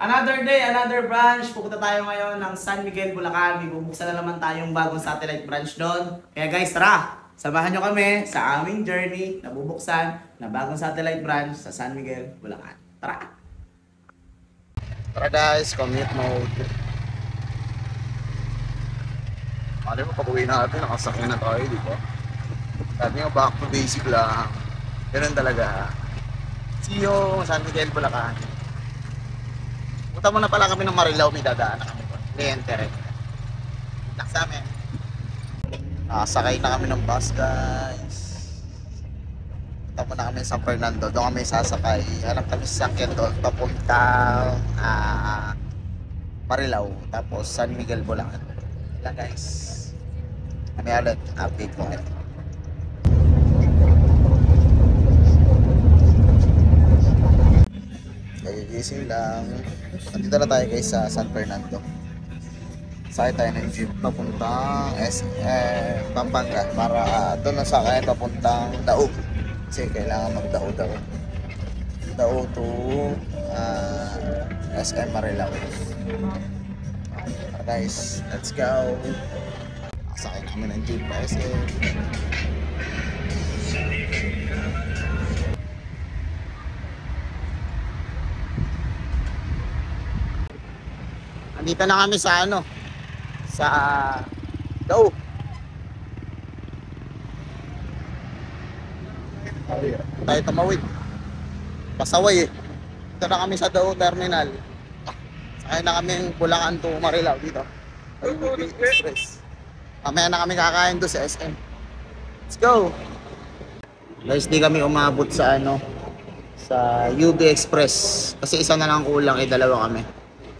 Another day, another branch. Pupunta tayo ngayon ng San Miguel, Bulacan. May bubuksan na naman tayong bagong satellite branch doon. Kaya guys, tara! Samahan nyo kami sa aming journey na bubuksan na bagong satellite branch sa San Miguel, Bulacan. Tara! Tara guys, commute mode. Alam mo, pag-uwi natin, nakasakay na tayo, di ba? Sabi nga, back to basic lang. Ganun talaga. See you, San Miguel, Bulacan. Punta muna pala kami ng Marilao, may dadaan na kami doon. Cliente rin. Nak sa amin. Nakasakay na kami ng bus, guys. Punta muna kami sa San Fernando. Doon kami sasakay. Hanap kami sa sakyan doon, papuntang Marilao. Tapos San Miguel, Bulacan. Yan guys. Kami ulit, update ko ngayon. Nagigising lang. Nandito na tayo guys sa San Fernando. Sakay tayo ng jeep papuntang Pampanga para doon na sakay papuntang Daug. Kasi kailangan mag-Daug daw. Daug to SM Marilao. Guys, let's go. Sakay namin ng jeep guys. Andito na kami sa sa Daug. Tayo tumawid. Pasaway eh. Dito na kami sa Daug Terminal. Sakay na kami Bulacan to Marilao dito. UB Express. Mamaya na kami kakain doon sa SM. Let's go! Guys, di kami umabot sa sa UB Express. Kasi isa na lang kulang, dalawa kami.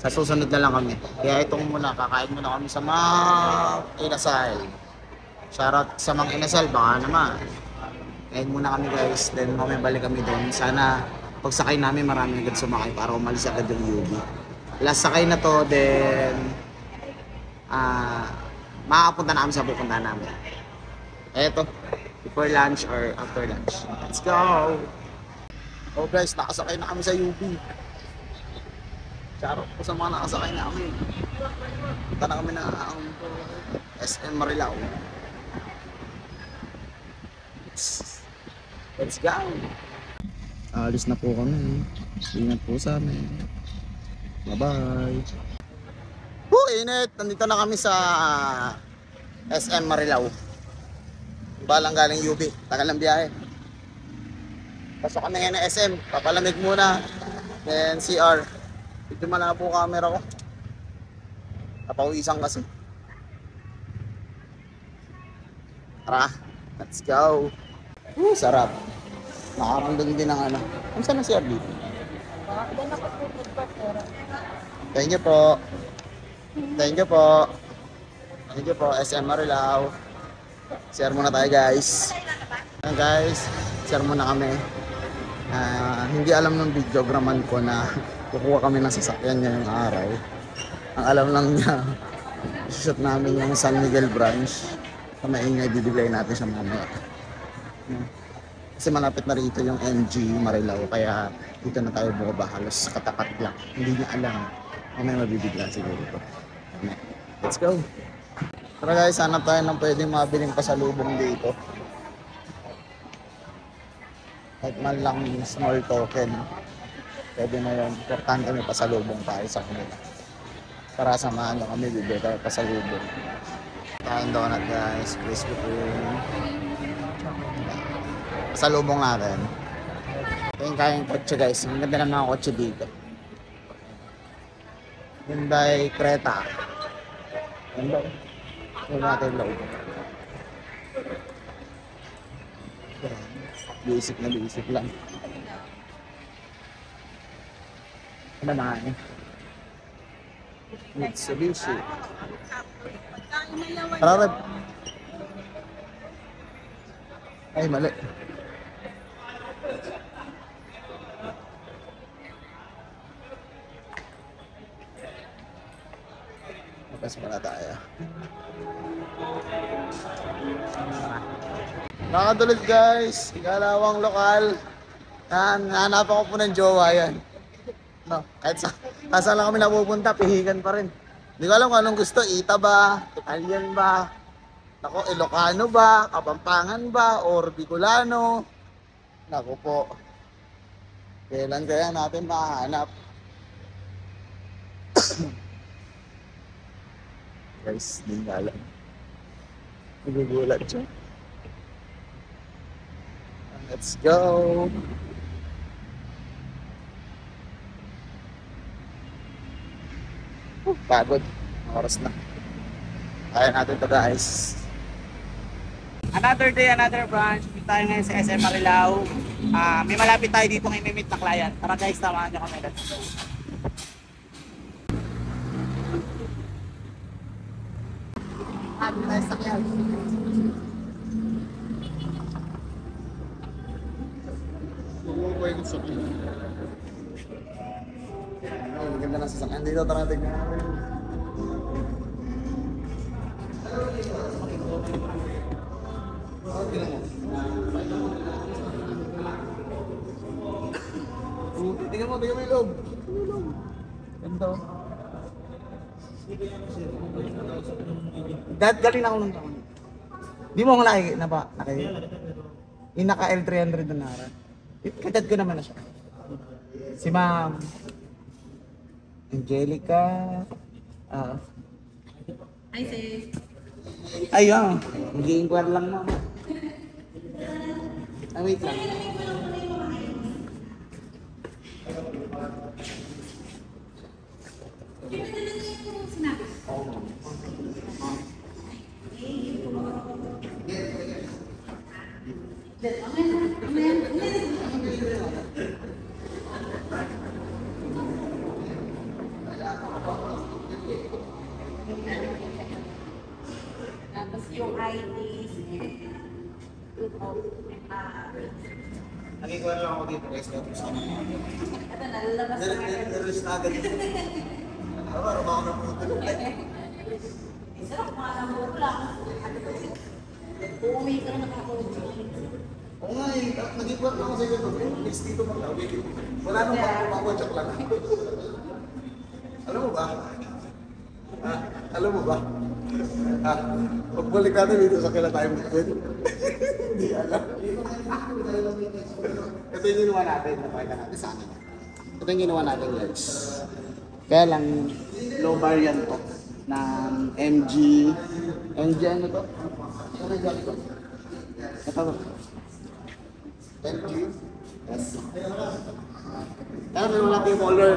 Sa susunod na lang kami. Kaya itong muna, kakain muna kami sa Mang Inasal. Shoutout sa Mang Inasal, baka naman. Kain muna kami guys, then mamaya balik kami doon. Sana pagsakay namin marami agad sumakay para umalis agad yung UB. Last sakay na to, then makakapunta na kami sa pupunta namin. Eto, before lunch or after lunch. Let's go! Oh guys, nakasakay na kami sa UB. Charot po sa mga nakasakay na kami. Punta na kami na ang SM Marilao. Let's go! Alis na po kami. Ingat po sa amin. Bye-bye! Init! Nandito na kami sa SM Marilao. Balang galing UB. Tagal ng biyahe. Pasok kami ngayon ng SM. Papalamig muna. Then CR. Ito malabo camera ko. Napawisan kasi. Tara, let's go. Sarap. Nakaramdam din ng Ano saan na si RB? Thank you po. Thank you po. Thank you po, SM Marilao. Share muna tayo guys. Ayan guys, share muna kami. Hindi alam ng videograman ko na kukuha kami ng sasakyan niya yung araw. Ang alam lang niya, shoot namin yung San Miguel branch. Sa maingay, bibigay natin siya mamaya. Kasi malapit na rito yung MG Marilao, kaya dito na tayo bumaba, halos katapat lang. Hindi niya alam. Mamaya mabibigla siguro ito. Let's go! Tara guys, hanap tayo ng pwedeng mabiling pasalubong dito. Kahit man lang small token. Pwede na yun. Importante may pasalubong tayo sa kanila. Para samahan nyo kami, bibigay tayo pasalubong. Tayong donut guys, crispy cream. Pasalubong natin. Ito yung kayang kotse guys. Ang ganda ng mga kotse dito. Hyundai Creta. Ganda. Ito natin loob. Basic na basic lang. Ano naman eh? Mitsubishi. Rarab. Ay, mali. Labas muna tayo. Nakadulog guys. Ikalawang lokal. Hanapan ko po ng jowa yan. No, kahit saan lang kami napupunta, pihikan pa rin. Hindi ko alam kung anong gusto, Ita ba, Italian ba, nako, Ilocano ba, Kapampangan ba, or Bicolano. Nako po, kailan kaya natin mahanap? Guys, hindi nga alam. Nagugulat siya. Let's go! Pagod. Oras na. Kaya natin to guys. Another day, another branch. Dito tayo ngayon sa SM Marilao. May malapit tayo dito ngayon may meet na client. Tara guys, tamahan nyo kami. Let's go. Nice na yan. Bumubuhay ko sa akin. Ang ganda ng sasakyan dito. Tara, tignan natin. Tingnan mo yung loob. Ganda. Galing ako nung taon. Di mo ako nakikita ba? Yung naka L300 na nara. Katad ko naman na siya. Si Ma'am Angelica. Hi, sis. Ayun. Mag-i-inquire lang mo. Wait lang. Tapos yung IDs and Nag-inquire lang ako dito guys. ito, nalalabas na agad. Nirelease na agad. Araw-araw ako na pumunta. Isa lang, mga number ko lang. Uuwi ka na nakakawag. Oo nga eh, nag-inquire lang ako sa iyo. Next dito mag-away. Wala nang makawadyak lang. Alam mo ba? Alam mo ba? Pagbalik natin dito sa kailan tayo mag-quit. Hindi alam. Ito yung ginawa natin. Napakita natin sa akin. Ito yung ginawa natin guys. Kaya lang, low variant to ng MG. MG ano to? Ano yung ito? Ito. MG? Yes. Kaya meron natin yung color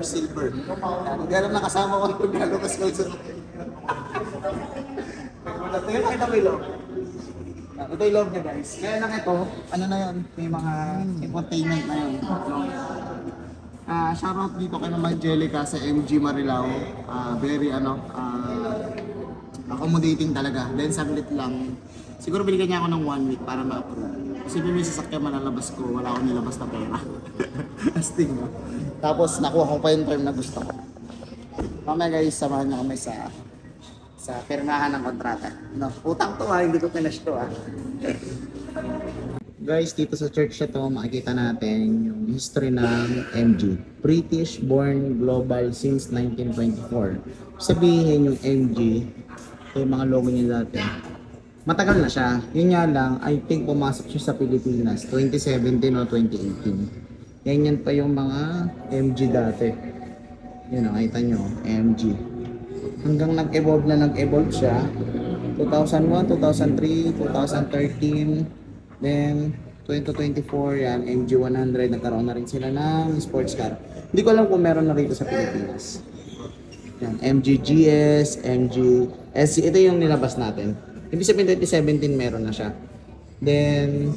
silver. Kung gano'n nakasama ko yung gano'n kasi ko sa Tingnan nakita mo yung loob. Ito yung loob niya guys. Kaya lang ito, ano na yun, may mga infotainment na yun. Shoutout dito kay Mama Angelica sa MG Marilao. Very accommodating talaga. Then saglit lang. Siguro binigyan niya ako ng 1 week para ma-approve. Kasi may sasakyan malalabas ko, wala akong nilabas na pera. Astig mo. Tapos nakuha ko pa yung term na gusto ko. Mamaya guys, samahan niyo kami sa pirmahan ng kontrata. No, utang to hindi ko finish to Guys, dito sa church na to, makikita natin yung history ng MG. British born global since 1924. Sabihin yung MG, ito yung mga logo niya dati. Matagal na siya. Yun nga lang, I think pumasok siya sa Pilipinas 2017 o 2018. Yan pa yung mga MG dati. Yun, nakita nyo, MG. Hanggang nag-evolve siya. 2001, 2003, 2013, then 2024 yan, MG100, nagkaroon na rin sila ng sports car. Hindi ko alam kung meron na rito sa Pilipinas. Yan, MG GS, MG SC, ito yung nilabas natin. Ibig sabihin 2017 meron na siya. Then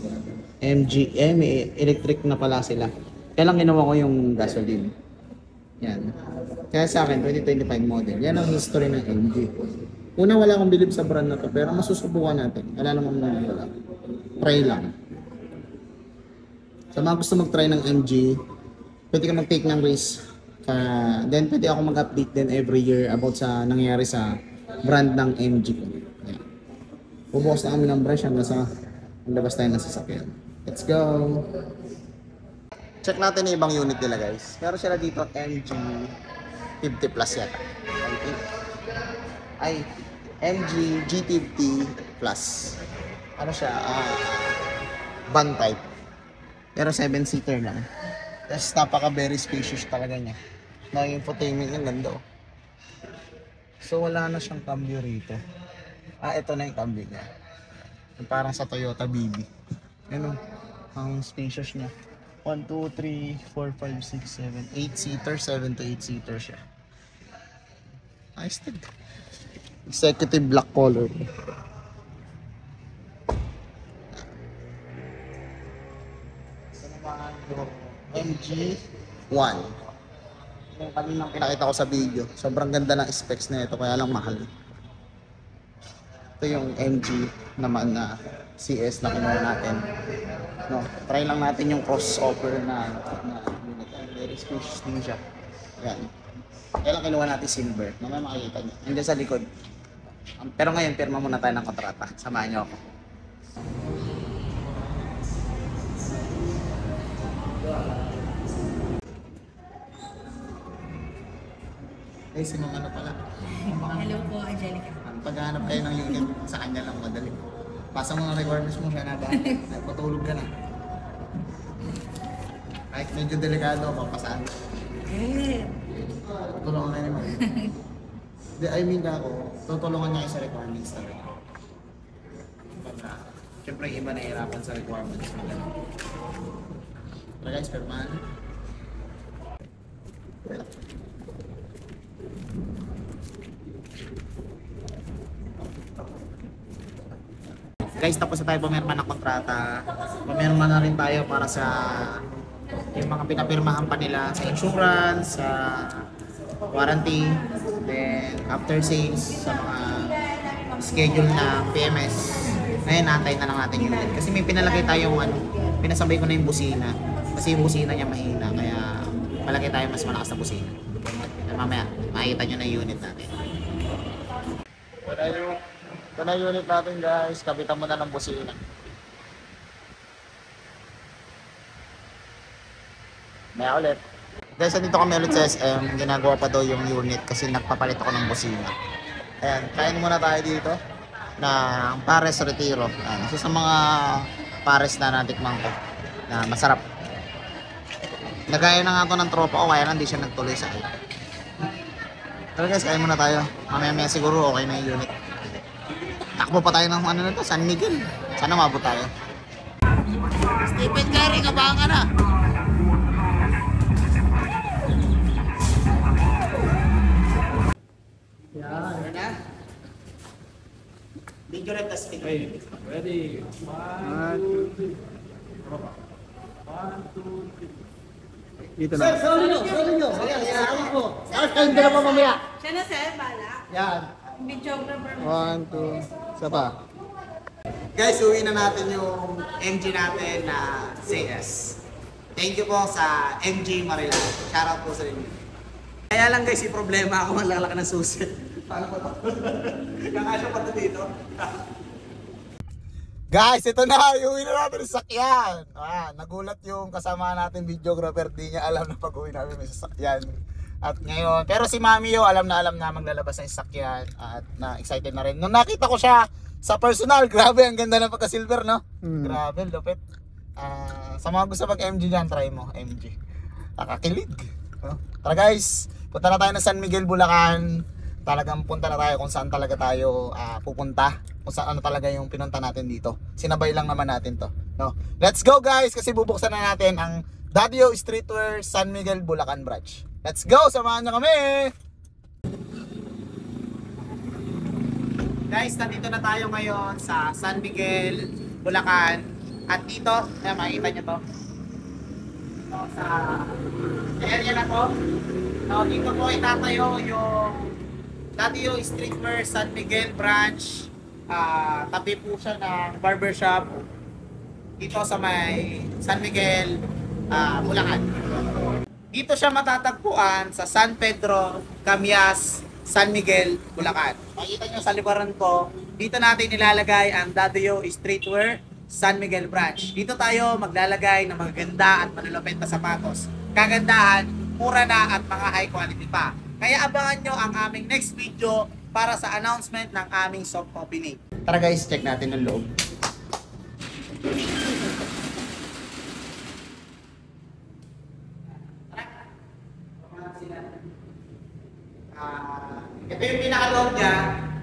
MG, electric na pala sila. Kaya lang ginawa ko yung gasoline. Yan. Kaya sa akin, 2025 model. Yan ang history ng MG. Una, wala akong bilib sa brand na to, pero masusubukan natin. Wala namang wala. Try lang. Sa mga gusto mag-try ng MG, pwede ka mag-take ng risk. Then, pwede ako mag-update din every year about sa nangyayari sa brand ng MG ko. Yan. Bubukas na kami ng brush hanggang sa labas tayo ng sasakyan. Let's go! Check natin yung ibang unit nila guys. Meron sila dito MG 50 plus yata. I think. Ay, MG G50 plus. Ano siya? Van type. Pero 7-seater lang. Tapos napaka very spacious talaga niya. Na yung infotainment niya ganda oh. So wala na siyang cambio rito. Ito na yung cambio niya. Yung parang sa Toyota BB. Yan oh. Ang spacious niya. 1, 2, 3, 4, 5, 6, 7, 8-seater, 7 to 8-seater siya. Nice din. Executive black color. Ito naman yung MG1. Yung kaninang pinakita ko sa video. Sobrang ganda ng specs na ito, kaya lang mahal. Ito yung MG naman na CS na kinuha natin. No, try lang natin yung crossover na unit. Very spacious din siya. Yan. Kaya lang kinuha natin silver. Mamaya makikita nyo. Hindi sa likod. Pero ngayon, pirma muna tayo ng kontrata. Samahan nyo ako. Eh, si Ma'am ano pala? Hello po, Angelica. Paghahanap kayo ng unit, sa kanya lang madali. Pasa mo ng requirements mo, siya na ba? Ay, patulog ka na. Kahit medyo delikado, papasaan. Tutulungan na naman. I mean ako, tutulungan niya sa requirements talaga. Siyempre, iba nahihirapan sa requirements mo. Pero guys, per man. Guys, tapos na tayo pumirma ng kontrata. Pumirma na rin tayo para sa yung mga pinapirmahan pa nila sa insurance, sa warranty, then after sales, sa mga schedule na PMS. Ngayon, naantay na lang natin yung unit. Kasi may pinalagay tayong pinasabay ko na yung busina. Kasi yung busina niya mahina, kaya palagay tayo mas malakas na busina. Mamaya, makikita nyo na yung unit natin. Ito na yung unit natin guys, kapitan mo na ng busina. Maya ulit. Guys, nandito kami ulit sa SM, ginagawa pa daw yung unit kasi nagpapalit ako ng busina. Ayan, kain muna tayo dito ng Pares Retiro. Ayan, isa sa mga Pares na natikman ko na masarap. Nagaya na nga ito ng tropa ko, kaya lang hindi siya nagtuloy sa akin. Pero guys, kain muna tayo. Mamaya siguro okay na yung unit. Takbo pa tayo ng ano na to, San Miguel. Sana mabot tayo. Stephen Curry, kabahan ka na. Yan na. Video red as speed. Ready? 1, 2, 3. 1, 2, 3. Dito na. Solo nyo. Ayan, hawak ko. Tapos kayong dalawa mamaya. Siya na, sir, bala. Yan. Videographer. 1, 2, isa pa. Guys, uwi na natin yung MG natin na CS. Thank you po sa MG Marila. Shoutout po sa inyo. Kaya lang guys, yung problema ako malalaki ng susi. Paano pa ito? Kakasya pa ito dito. Guys, ito na. Uwi na natin yung sakyan. Nagulat yung kasama natin videographer. Di niya alam na pag-uwi namin may sasakyan. At ngayon, pero si Mami yo, alam na maglalabas ng sasakyan. At na-excited na rin. Nung nakita ko siya sa personal, grabe, ang ganda na pagka-silver, no? Grabe, lupit. Sa mga gusto mag-MG dyan, try mo, MG. Nakakilig. Tara guys, punta na tayo ng San Miguel, Bulacan. Talagang punta na tayo kung saan talaga tayo pupunta. Kung saan ano talaga yung pinunta natin dito. Sinabay lang naman natin to. No? Let's go guys, kasi bubuksan na natin ang Daddio Streetwear San Miguel, Bulacan branch. Let's go! Samahan nyo kami! Guys, nandito na tayo ngayon sa San Miguel, Bulacan. At dito, makikita nyo to. Sa area na to. Dito po itatayo yung Daddio Streetwear San Miguel branch. Tabi po siya ng barbershop. Dito sa may San Miguel, Bulacan. Dito siya matatagpuan sa San Pedro, Camias, San Miguel, Bulacan. Makikita nyo sa likuran ko, dito natin nilalagay ang Daddio Streetwear San Miguel Branch. Dito tayo maglalagay ng mga ganda at malulupit na sapatos. Kagandahan, mura na at mga high quality pa. Kaya abangan nyo ang aming next video para sa announcement ng aming soft opening. Tara guys, check natin ang loob. Ito yung pinakaloob niya,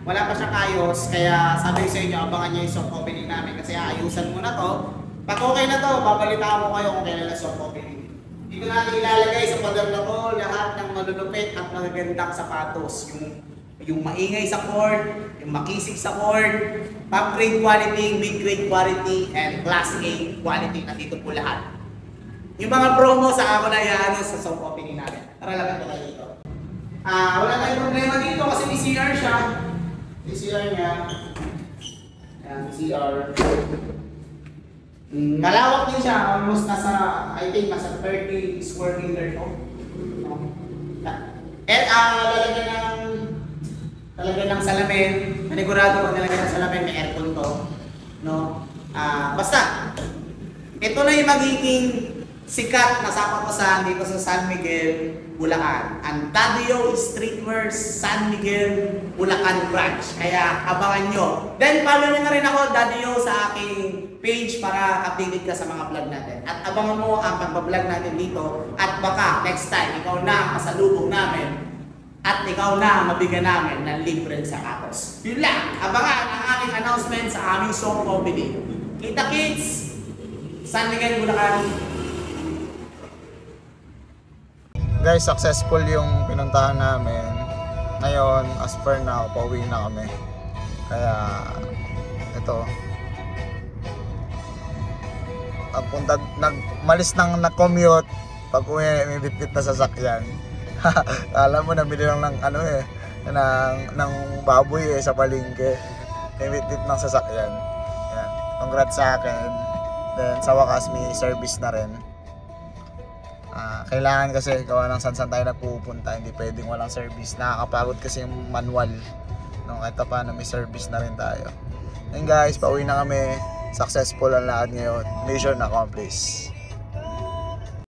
wala pa siyang ayos, kaya sabi ko sa inyo, abangan niyo yung soft opening namin kasi aayusan mo na to. Pag okay na to, babalitaan ko kayo kung kailan na soft opening. Dito natin ilalagay sa pader na to lahat ng malulupit at magagandang sapatos. Yung maingay sa court, yung makisig sa court, top grade quality, mid grade quality, and class A quality. Nandito po lahat. Yung mga promo sa ako na yan sa soft opening namin. Tara lang ito kayo dito. Wala tayong problema dito kasi may CR siya. May CR niya. Ayan, CR. Malawak din siya. Almost nasa, I think, nasa 30 square meter to. No? Lalagyan ng salamin. Manigurado pag nalagyan ng salamin, may aircon to. No? Basta, ito na yung magiging sikat na sapatos dito sa San Miguel, Bulacan. Ang Daddio Streetwear San Miguel, Bulacan branch. Kaya abangan nyo. Then follow nyo na rin ako, Daddio, sa aking page para updated ka sa mga vlog natin. At abangan mo ang pagbablog natin dito. At baka next time, ikaw na masalubong namin. At ikaw na mabigyan namin ng libre sa sapatos. Yun lang. Abangan ang aming announcement sa aming soft opening. Kita kids! San Miguel, Bulacan. Guys, successful yung pinuntahan namin. Ngayon, as per now, pauwi na kami. Kaya, ito. Malis nang nag-commute. Pag uwi, may bitbit na sasakyan. Alam mo, nabili lang ng ng baboy sa palengke. May bitbit ng sasakyan. Yan. Congrats sa akin. Then, sa wakas, may service na rin. Kailangan kasi gawa ng saan tayo nagpupunta, hindi pwedeng walang service. Nakakapagod kasi yung manual. No, kahit paano may service na rin tayo. And guys, pauwi na kami. Successful ang lahat ngayon. Mission accomplished.